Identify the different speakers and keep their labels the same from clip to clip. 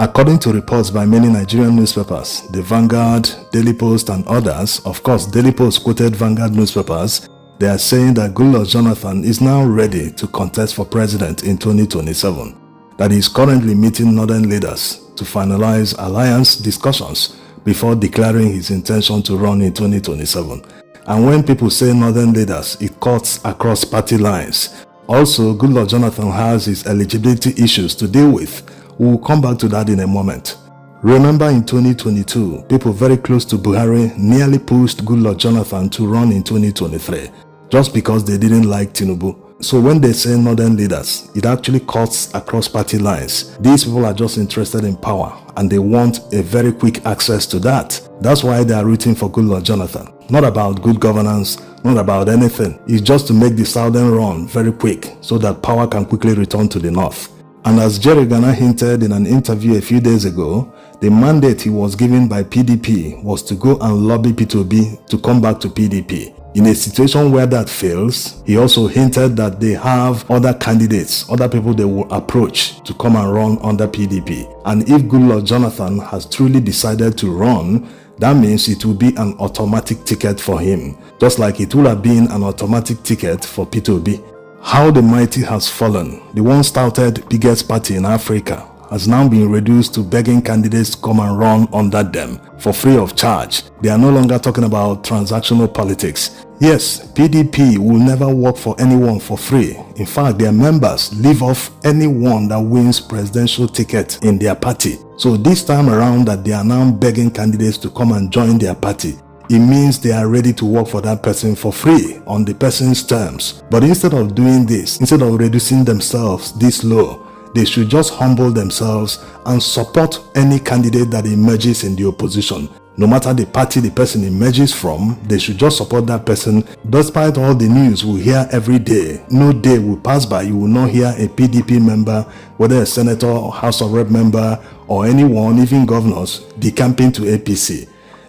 Speaker 1: According to reports by many Nigerian newspapers, the Vanguard, Daily Post and others, of course Daily Post quoted Vanguard newspapers, they are saying that Goodluck Jonathan is now ready to contest for president in 2027, that he is currently meeting northern leaders to finalize alliance discussions before declaring his intention to run in 2027. And when people say northern leaders, it cuts across party lines. Also, Goodluck Jonathan has his eligibility issues to deal with. We will come back to that in a moment. Remember in 2022, people very close to Buhari nearly pushed Goodluck Jonathan to run in 2023 just because they didn't like TINUBU. So when they say northern leaders, it actually cuts across party lines. These people are just interested in power and they want a very quick access to that. That's why they are rooting for Goodluck Jonathan. Not about good governance, not about anything. It's just to make the southern run very quick so that power can quickly return to the north. And as Jerry Ghana hinted in an interview a few days ago, the mandate he was given by PDP was to go and lobby P2B to come back to PDP. In a situation where that fails, he also hinted that they have other candidates, other people they will approach to come and run under PDP. And if Goodluck Jonathan has truly decided to run, that means it will be an automatic ticket for him, just like it would have been an automatic ticket for P2B. How the mighty has fallen. The once touted biggest party in Africa has now been reduced to begging candidates to come and run under them for free of charge. They are no longer talking about transactional politics. Yes, PDP will never work for anyone for free. In fact, their members live off anyone that wins presidential ticket in their party. So this time around that they are now begging candidates to come and join their party, it means they are ready to work for that person for free on the person's terms. But instead of doing this, instead of reducing themselves this low, they should just humble themselves and support any candidate that emerges in the opposition. No matter the party the person emerges from, they should just support that person. Despite all the news we hear every day, no day will pass by you will not hear a PDP member, whether a senator or House of Rep member or anyone, even governors, decamping to APC.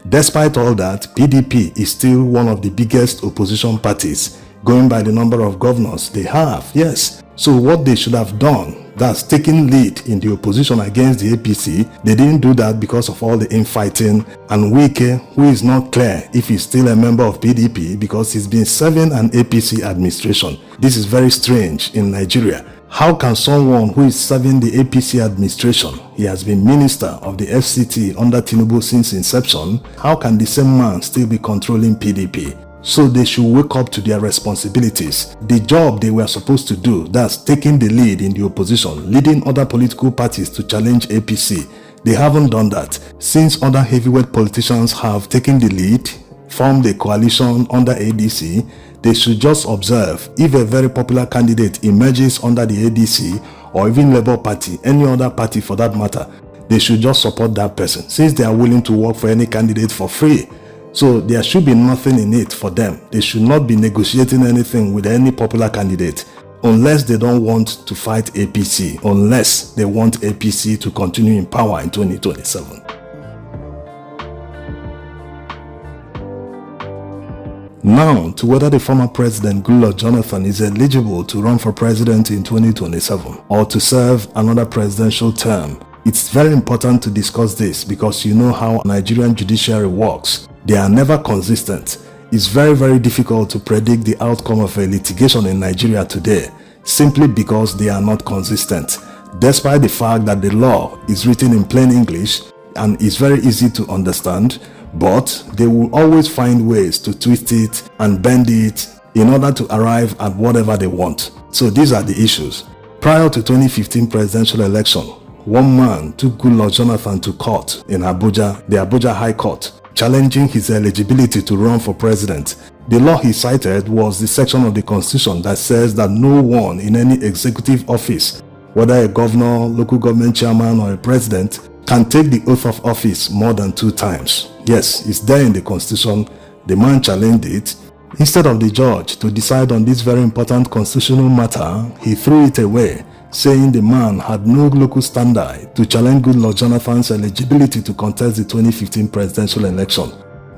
Speaker 1: Despite all that, PDP is still one of the biggest opposition parties, going by the number of governors they have, yes. So what they should have done, that's taking lead in the opposition against the APC, they didn't do that because of all the infighting. And WIKE, who is not clear if he's still a member of PDP because he's been serving an APC administration. This is very strange in Nigeria. How can someone who is serving the APC administration, he has been minister of the FCT under TINUBU since inception, how can the same man still be controlling PDP? So they should wake up to their responsibilities. The job they were supposed to do, that's taking the lead in the opposition, leading other political parties to challenge APC, they haven't done that. Since other heavyweight politicians have taken the lead, formed a coalition under ADC, they should just observe if a very popular candidate emerges under the ADC or even Labour Party, any other party for that matter, they should just support that person since they are willing to work for any candidate for free. So there should be nothing in it for them. They should not be negotiating anything with any popular candidate unless they don't want to fight APC, unless they want APC to continue in power in 2027. Now, to whether the former president Goodluck Jonathan is eligible to run for president in 2027 or to serve another presidential term. It's very important to discuss this because you know how Nigerian judiciary works. They are never consistent. It's very difficult to predict the outcome of a litigation in Nigeria today simply because they are not consistent. Despite the fact that the law is written in plain English and is very easy to understand, but they will always find ways to twist it and bend it in order to arrive at whatever they want. So these are the issues. Prior to 2015 presidential election, one man took Goodluck Jonathan to court in Abuja, the Abuja High Court, challenging his eligibility to run for president. The law he cited was the section of the Constitution that says that no one in any executive office, whether a governor, local government chairman, or a president, can take the oath of office more than 2 times. Yes, it's there in the Constitution. The man challenged it. Instead of the judge to decide on this very important constitutional matter, he threw it away, saying the man had no local standard to challenge Goodluck Jonathan's eligibility to contest the 2015 presidential election.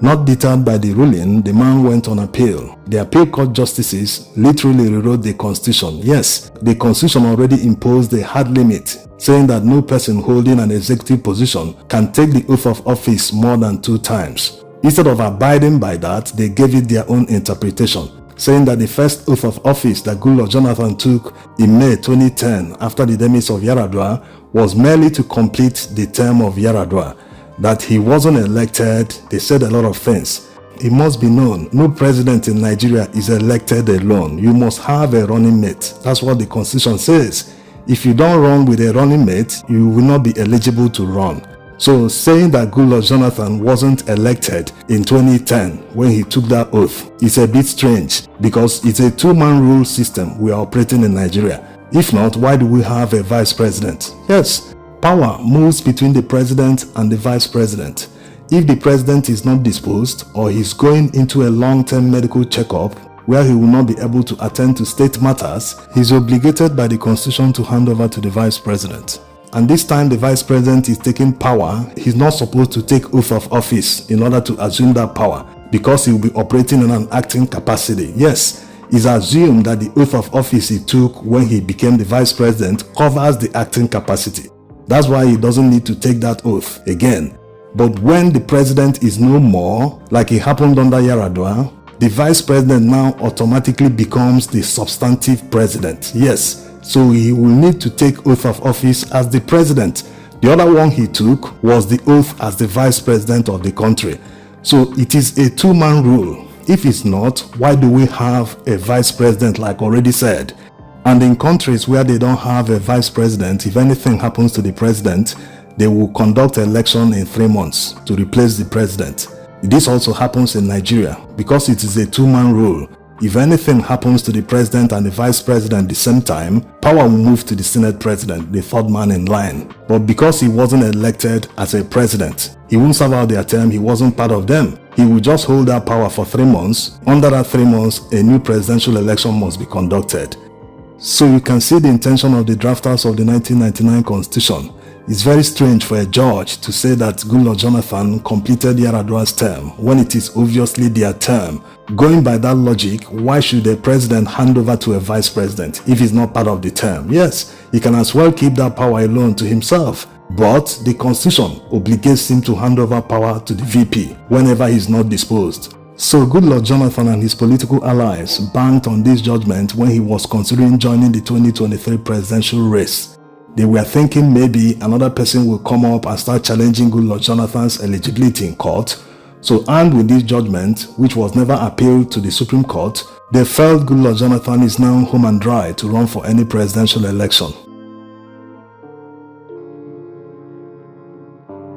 Speaker 1: Not deterred by the ruling, the man went on appeal. The appeal court justices literally rewrote the constitution. Yes, the constitution already imposed a hard limit, saying that no person holding an executive position can take the oath of office more than 2 times. Instead of abiding by that, they gave it their own interpretation, saying that the first oath of office that Goodluck Jonathan took in May 2010 after the demise of Yar'Adua was merely to complete the term of Yar'Adua. That he wasn't elected, they said a lot of things. It must be known, no president in Nigeria is elected alone. You must have a running mate. That's what the constitution says. If you don't run with a running mate, you will not be eligible to run. So saying that Goodluck Jonathan wasn't elected in 2010 when he took that oath is a bit strange, because it's a 2-man rule system we are operating in Nigeria. If not, why do we have a vice president? Yes, power moves between the president and the vice president. If the president is not disposed or is going into a long-term medical checkup where he will not be able to attend to state matters, he is obligated by the constitution to hand over to the vice president. And this time the vice president is taking power, he's not supposed to take oath of office in order to assume that power, because he will be operating in an acting capacity. Yes, it's assumed that the oath of office he took when he became the vice president covers the acting capacity. That's why he doesn't need to take that oath again. But when the president is no more, like it happened under Yar'Adua, the vice president now automatically becomes the substantive president. Yes, so he will need to take oath of office as the president. The other one he took was the oath as the vice president of the country. So it is a 2-man rule. If it's not, why do we have a vice president like already said? And in countries where they don't have a vice president, if anything happens to the president, they will conduct an election in 3 months to replace the president. This also happens in Nigeria because it is a 2-man rule. If anything happens to the president and the vice president at the same time, power will move to the Senate president, the 3rd man in line. But because he wasn't elected as a president, he won't serve out their term, he wasn't part of them. He will just hold that power for 3 months. Under that 3 months, a new presidential election must be conducted. So you can see the intention of the drafters of the 1999 Constitution. It's very strange for a judge to say that Goodluck Jonathan completed Yar'Adua's term when it is obviously their term. Going by that logic, why should a president hand over to a vice president if he's not part of the term? Yes, he can as well keep that power alone to himself. But the Constitution obligates him to hand over power to the VP whenever he's not disposed. So Goodluck Jonathan and his political allies banked on this judgment when he was considering joining the 2023 presidential race. They were thinking maybe another person will come up and start challenging Goodluck Jonathan's eligibility in court. So armed with this judgment, which was never appealed to the Supreme Court, they felt Goodluck Jonathan is now home and dry to run for any presidential election.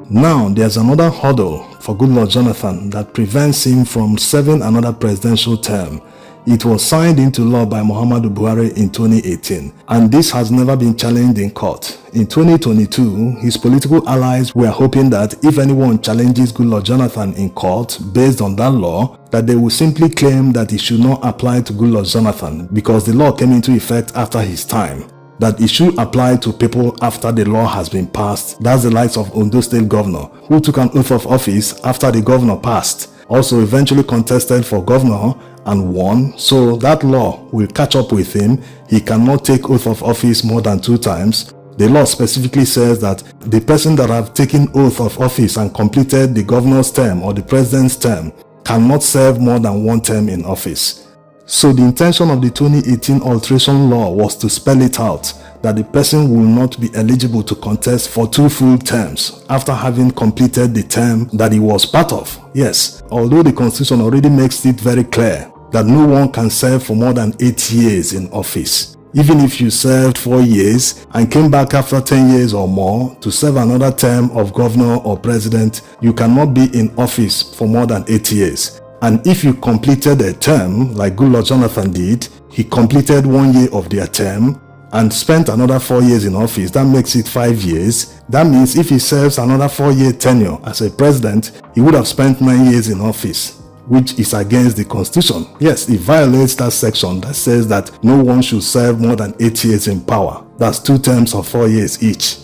Speaker 1: Now there's another hurdle for Goodluck Jonathan that prevents him from serving another presidential term. It was signed into law by Muhammadu Buhari in 2018, and this has never been challenged in court. In 2022, his political allies were hoping that if anyone challenges Goodluck Jonathan in court based on that law, that they will simply claim that it should not apply to Goodluck Jonathan because the law came into effect after his time. That it should apply to people after the law has been passed. That's the likes of Ondo State Governor, who took an oath of office after the governor passed, also eventually contested for governor and won, so that law will catch up with him. He cannot take oath of office more than 2 times. The law specifically says that the person that have taken oath of office and completed the governor's term or the president's term cannot serve more than 1 term in office. So the intention of the 2018 alteration law was to spell it out that the person will not be eligible to contest for 2 full terms after having completed the term that he was part of. Yes, although the Constitution already makes it very clear that no one can serve for more than 8 years in office. Even if you served 4 years and came back after 10 years or more to serve another term of governor or president, you cannot be in office for more than 8 years. And if you completed a term like Goodluck Jonathan did, he completed 1 year of their term and spent another 4 years in office, that makes it 5 years. That means if he serves another 4-year tenure as a president, he would have spent 9 years in office, which is against the Constitution. Yes, it violates that section that says that no one should serve more than 8 years in power. That's 2 terms of 4 years each.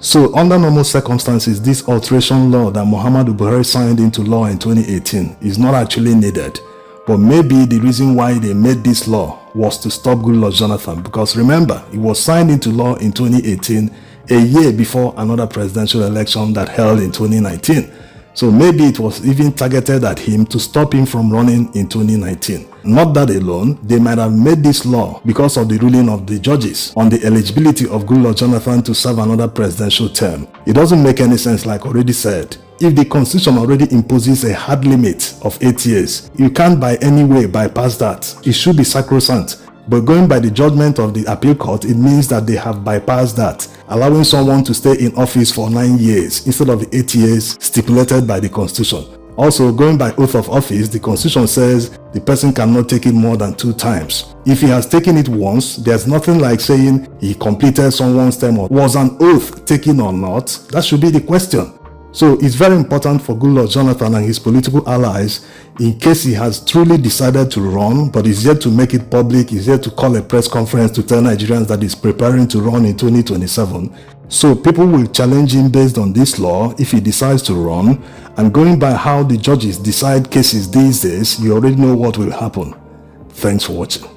Speaker 1: So under normal circumstances, this alteration law that Muhammadu Buhari signed into law in 2018 is not actually needed. But maybe the reason why they made this law was to stop Goodluck Jonathan, because remember, it was signed into law in 2018, a year before another presidential election that held in 2019. So maybe it was even targeted at him to stop him from running in 2019. Not that alone, they might have made this law because of the ruling of the judges on the eligibility of Goodluck Jonathan to serve another presidential term. It doesn't make any sense, like already said. If the constitution already imposes a hard limit of 8 years, you can't by any way bypass that. It should be sacrosanct. But going by the judgment of the appeal court, it means that they have bypassed that, allowing someone to stay in office for 9 years instead of the 8 years stipulated by the constitution. Also, going by oath of office, the constitution says the person cannot take it more than 2 times. If he has taken it once, there's nothing like saying he completed someone's term or was an oath taken or not. That should be the question. So it's very important for Goodluck Jonathan and his political allies, in case he has truly decided to run but is yet to make it public, is yet to call a press conference to tell Nigerians that he's preparing to run in 2027. So people will challenge him based on this law if he decides to run, and going by how the judges decide cases these days, you already know what will happen. Thanks for watching.